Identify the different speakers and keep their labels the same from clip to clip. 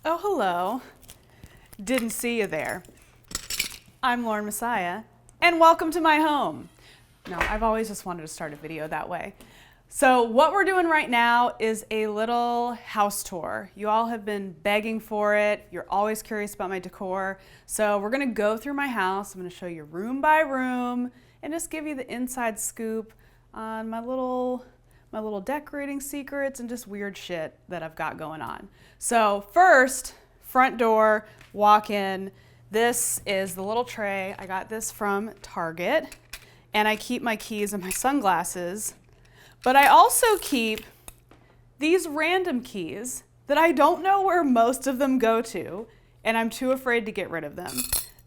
Speaker 1: Oh, hello. Didn't see you there. I'm Lauren Messiah, and welcome to my home. No, I've always just wanted to start a video that way. So what we're doing right now is a little house tour. You all have been begging for it. You're always curious about my decor. So we're gonna go through my house. I'm gonna show you room by room and just give you the inside scoop on my little decorating secrets and just weird shit that I've got going on. So first, front door, walk in. This is the little tray. I got this from Target, and I keep my keys and my sunglasses, but I also keep these random keys that I don't know where most of them go to, and I'm too afraid to get rid of them.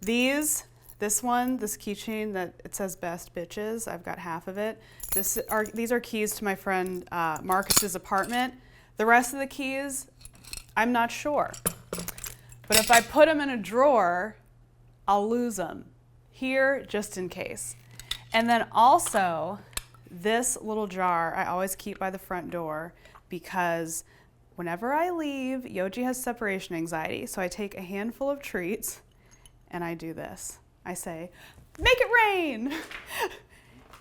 Speaker 1: This keychain that it says best bitches, I've got half of it. These are keys to my friend Marcus's apartment. The rest of the keys, I'm not sure. But if I put them in a drawer, I'll lose them. Here, just in case. And then also, this little jar I always keep by the front door because whenever I leave, Yoji has separation anxiety. So I take a handful of treats and I do this. I say, make it rain.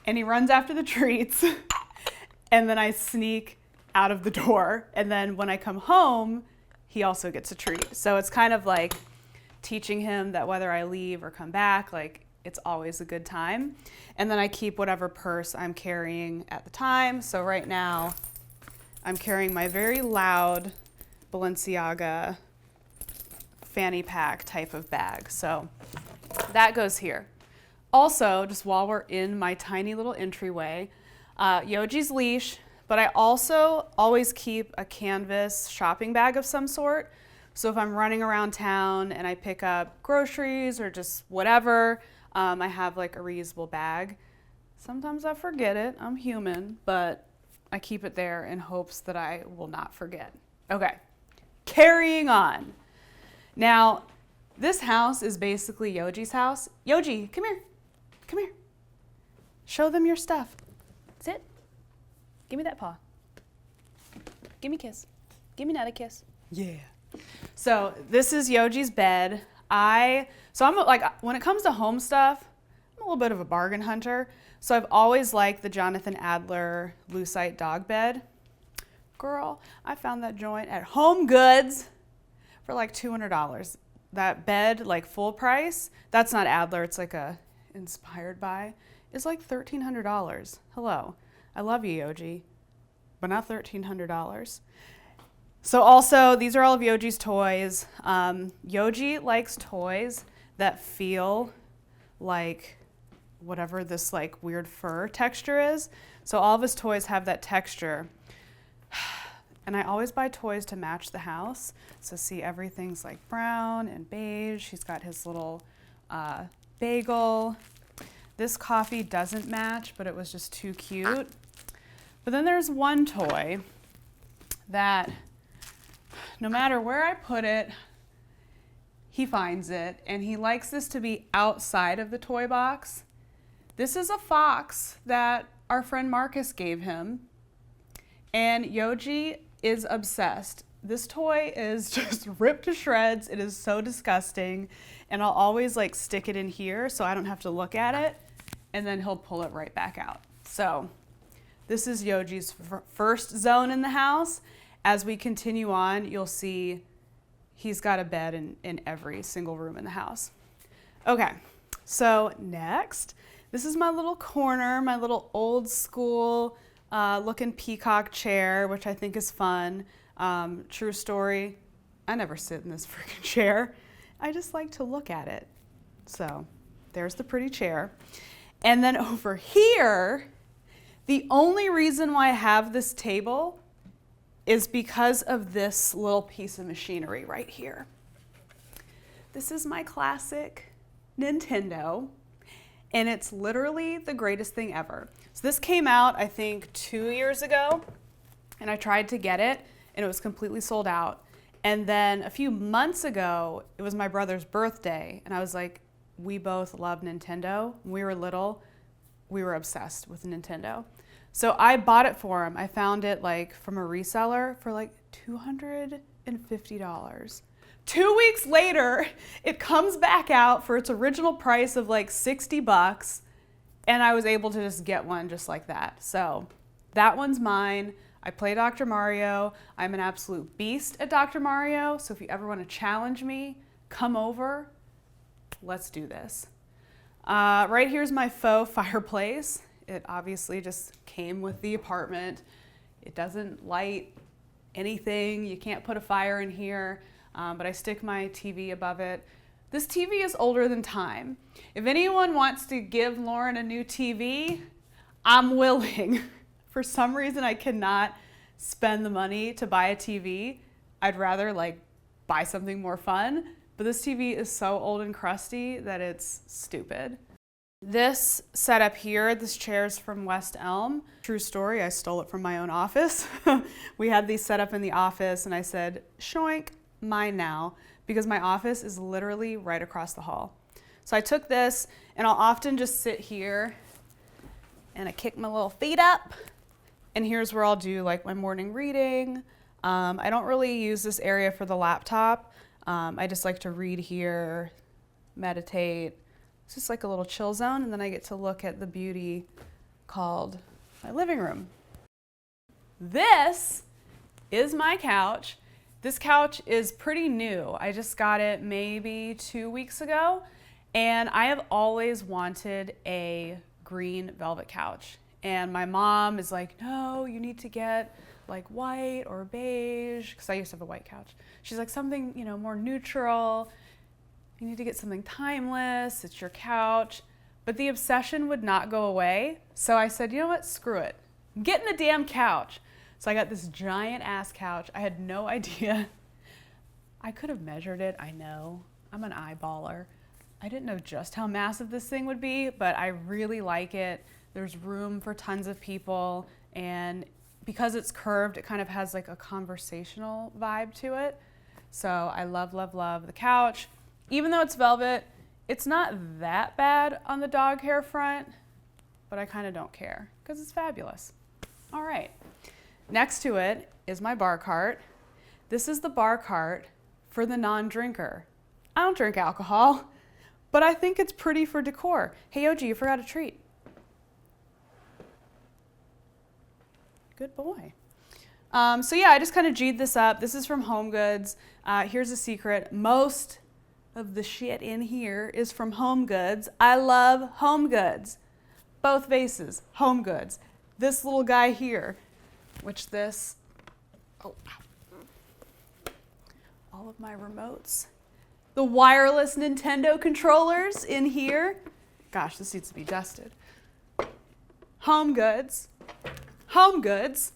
Speaker 1: And he runs after the treats. And then I sneak out of the door. And then when I come home, he also gets a treat. So it's kind of like teaching him that whether I leave or come back, like it's always a good time. And then I keep whatever purse I'm carrying at the time. So right now, I'm carrying my very loud Balenciaga fanny pack type of bag. So that goes here. Also, just while we're in my tiny little entryway, Yoji's leash, but I also always keep a canvas shopping bag of some sort. So if I'm running around town and I pick up groceries or just whatever, I have like a reusable bag. Sometimes I forget it, I'm human, but I keep it there in hopes that I will not forget. Okay, carrying on. Now, this house is basically Yoji's house. Yoji, come here. Come here. Show them your stuff. Sit. Give me that paw. Give me a kiss. Give me another kiss. Yeah. So this is Yoji's bed. I'm like, when it comes to home stuff, I'm a little bit of a bargain hunter. So I've always liked the Jonathan Adler Lucite dog bed. Girl, I found that joint at Home Goods for like $200. That bed, like full price, that's not Adler, it's like a inspired by, is like $1,300. Hello, I love you, Yoji, but not $1,300. So also, these are all of Yoji's toys. Yoji likes toys that feel like whatever this like weird fur texture is. So all of his toys have that texture. And I always buy toys to match the house. So see, everything's like brown and beige. He's got his little bagel. This coffee doesn't match, but it was just too cute. But then there's one toy that no matter where I put it, he finds it. And he likes this to be outside of the toy box. This is a fox that our friend Marcus gave him. And Yoji is obsessed. This toy is just ripped to shreds. It is so disgusting. And I'll always like stick it in here so I don't have to look at it. And then he'll pull it right back out. So this is Yoji's first zone in the house. As we continue on, you'll see he's got a bed in every single room in the house. Okay, so next, this is my little corner, my little old school looking peacock chair, which I think is fun. True story, I never sit in this freaking chair. I just like to look at it. So there's the pretty chair. And then over here, the only reason why I have this table is because of this little piece of machinery right here. This is my classic Nintendo, and it's literally the greatest thing ever. So this came out, I think, 2 years ago, and I tried to get it, and it was completely sold out. And then a few months ago, it was my brother's birthday, and I was like, we both love Nintendo. When we were little, we were obsessed with Nintendo. So I bought it for him. I found it like from a reseller for like $250. 2 weeks later, it comes back out for its original price of like 60 bucks, and I was able to just get one just like that. So that one's mine. I play Dr. Mario. I'm an absolute beast at Dr. Mario, so if you ever want to challenge me, come over. Let's do this. Right here's my faux fireplace. It obviously just came with the apartment. It doesn't light anything. You can't put a fire in here, but I stick my TV above it. This TV is older than time. If anyone wants to give Lauren a new TV, I'm willing. For some reason, I cannot spend the money to buy a TV. I'd rather like buy something more fun, but this TV is so old and crusty that it's stupid. This setup here, this chair is from West Elm. True story, I stole it from my own office. We had these set up in the office and I said, shoink, mine now, because my office is literally right across the hall. So I took this and I'll often just sit here and I kick my little feet up, and here's where I'll do like my morning reading. I don't really use this area for the laptop. I just like to read here, meditate. It's just like a little chill zone, and then I get to look at the beauty called my living room. This is my couch. This couch is pretty new. I just got it maybe 2 weeks ago, and I have always wanted a green velvet couch. And my mom is like, no, you need to get like white or beige, because I used to have a white couch. She's like, something, you know, more neutral. You need to get something timeless. It's your couch. But the obsession would not go away. So I said, you know what? Screw it. I'm getting the damn couch. So I got this giant ass couch. I had no idea. I could have measured it. I know. I'm an eyeballer. I didn't know just how massive this thing would be, but I really like it. There's room for tons of people. And because it's curved, it kind of has like a conversational vibe to it. So I love, love, love the couch. Even though it's velvet, it's not that bad on the dog hair front, but I kind of don't care because it's fabulous. All right, next to it is my bar cart. This is the bar cart for the non-drinker. I don't drink alcohol, but I think it's pretty for decor. Hey, OG, you forgot a treat. Good boy. So yeah, I just kind of G'd this up. This is from Home Goods. Here's a secret. Most of the shit in here is from Home Goods. I love Home Goods. Both vases, Home Goods. This little guy here, which this, oh, all of my remotes. The wireless Nintendo controllers in here. Gosh, this needs to be dusted. Home Goods. Home Goods.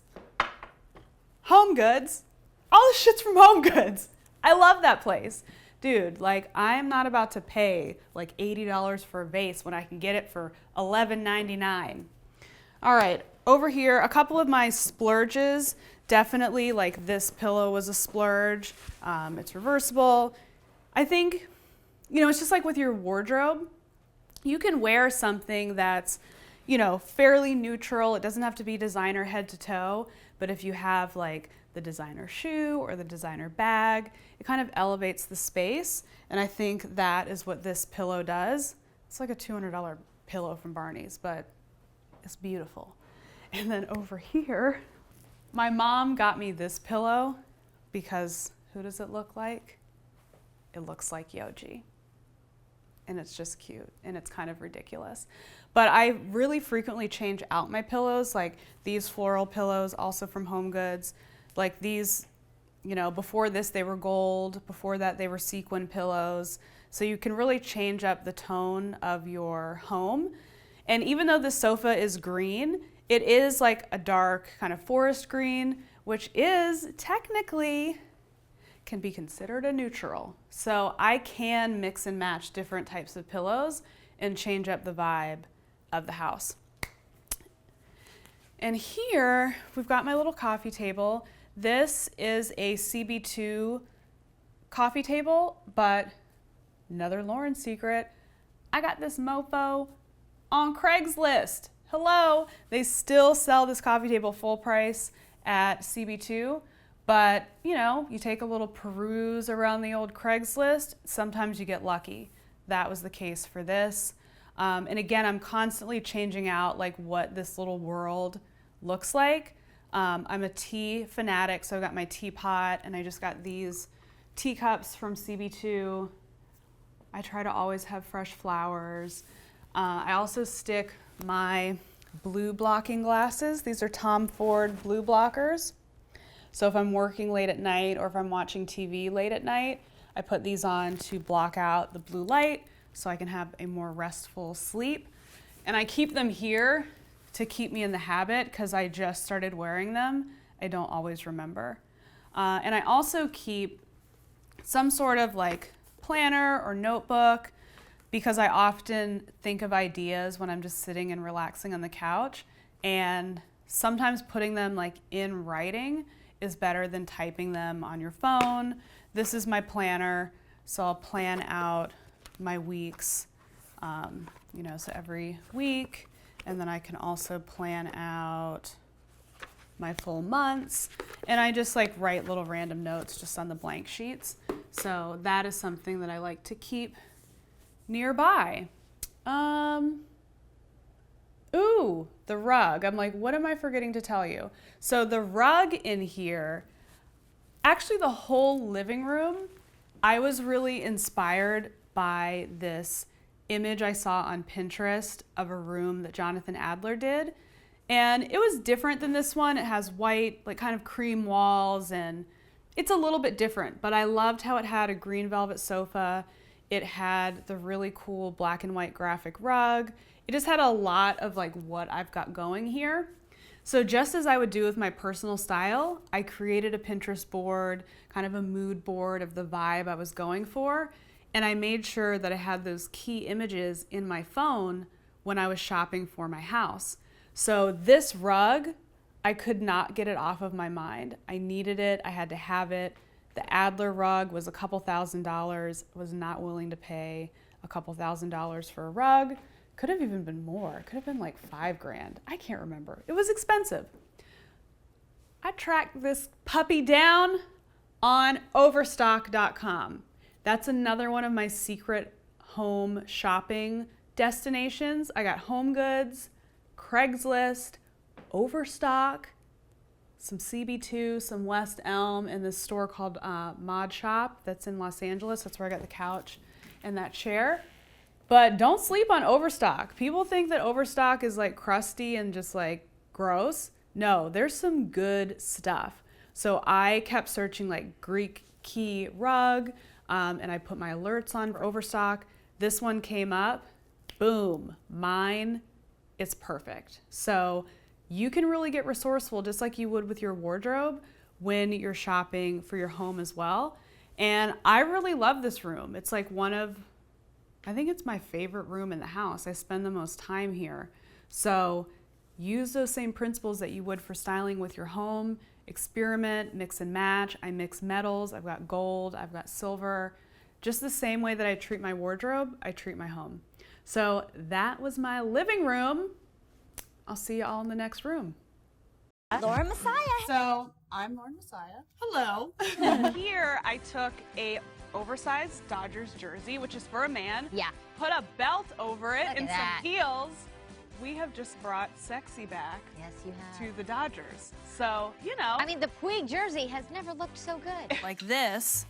Speaker 1: Home Goods. All this shit's from Home Goods. I love that place. Dude, like, I'm not about to pay like $80 for a vase when I can get it for $11.99. All right, over here, a couple of my splurges. Definitely, like, this pillow was a splurge. It's reversible. I think, you know, it's just like with your wardrobe. You can wear something that's, you know, fairly neutral. It doesn't have to be designer head to toe, but if you have like the designer shoe or the designer bag, it kind of elevates the space. And I think that is what this pillow does. It's like a $200 pillow from Barney's, but it's beautiful. And then over here, my mom got me this pillow because who does it look like? It looks like Yoji. And it's just cute and it's kind of ridiculous. But I really frequently change out my pillows, like these floral pillows, also from Home Goods. Like these, you know, before this they were gold, before that they were sequin pillows. So you can really change up the tone of your home. And even though the sofa is green, it is like a dark kind of forest green, which is technically can be considered a neutral. So I can mix and match different types of pillows and change up the vibe of the house. And here we've got my little coffee table. This is a CB2 coffee table, but another Lauren secret. I got this mofo on Craigslist. Hello, they still sell this coffee table full price at CB2, But, you know, you take a little peruse around the old Craigslist, sometimes you get lucky. That was the case for this. And again, I'm constantly changing out like what this little world looks like. I'm a tea fanatic, so I got my teapot and I just got these teacups from CB2. I try to always have fresh flowers. I also stick my blue blocking glasses. These are Tom Ford blue blockers. So if I'm working late at night or if I'm watching TV late at night, I put these on to block out the blue light so I can have a more restful sleep. And I keep them here to keep me in the habit because I just started wearing them. I don't always remember. And I also keep some sort of like planner or notebook because I often think of ideas when I'm just sitting and relaxing on the couch. And sometimes putting them like in writing is better than typing them on your phone. This is my planner, so I'll plan out my weeks, you know, so every week, and then I can also plan out my full months, and I just like write little random notes just on the blank sheets. So that is something that I like to keep nearby. Ooh, the rug. I'm like, what am I forgetting to tell you? So the rug in here, actually the whole living room, I was really inspired by this image I saw on Pinterest of a room that Jonathan Adler did. And it was different than this one. It has white, like kind of cream walls, and it's a little bit different, but I loved how it had a green velvet sofa. It had the really cool black and white graphic rug. It just had a lot of like what I've got going here. So just as I would do with my personal style, I created a Pinterest board, kind of a mood board of the vibe I was going for. And I made sure that I had those key images in my phone when I was shopping for my house. So this rug, I could not get it off of my mind. I needed it, I had to have it. The Adler rug was a couple $1,000s, was not willing to pay a couple $1,000s for a rug. Could have even been more. Could have been like $5 grand. I can't remember. It was expensive. I tracked this puppy down on overstock.com. That's another one of my secret home shopping destinations. I got Home Goods, Craigslist, Overstock, some CB2, some West Elm, and this store called Mod Shop that's in Los Angeles. That's where I got the couch and that chair. But don't sleep on Overstock. People think that Overstock is like crusty and just like gross. No, there's some good stuff. So I kept searching like Greek key rug, and I put my alerts on for Overstock. This one came up, boom, mine, it's perfect. So you can really get resourceful just like you would with your wardrobe when you're shopping for your home as well. And I really love this room. It's like I think it's my favorite room in the house. I spend the most time here. So use those same principles that you would for styling with your home. Experiment, mix and match. I mix metals. I've got gold. I've got silver. Just the same way that I treat my wardrobe, I treat my home. So that was my living room. I'll see you all in the next room.
Speaker 2: Lauren Messiah.
Speaker 1: So I'm Lauren Messiah. Hello. Here I took a oversized Dodgers jersey, which is for a man.
Speaker 2: Yeah.
Speaker 1: Put a belt over it
Speaker 2: Look
Speaker 1: and
Speaker 2: at that.
Speaker 1: some heels. We have just brought sexy back
Speaker 2: Yes, you have.
Speaker 1: to the Dodgers. So, you know.
Speaker 2: I mean, the Puig jersey has never looked so good.
Speaker 1: Like this.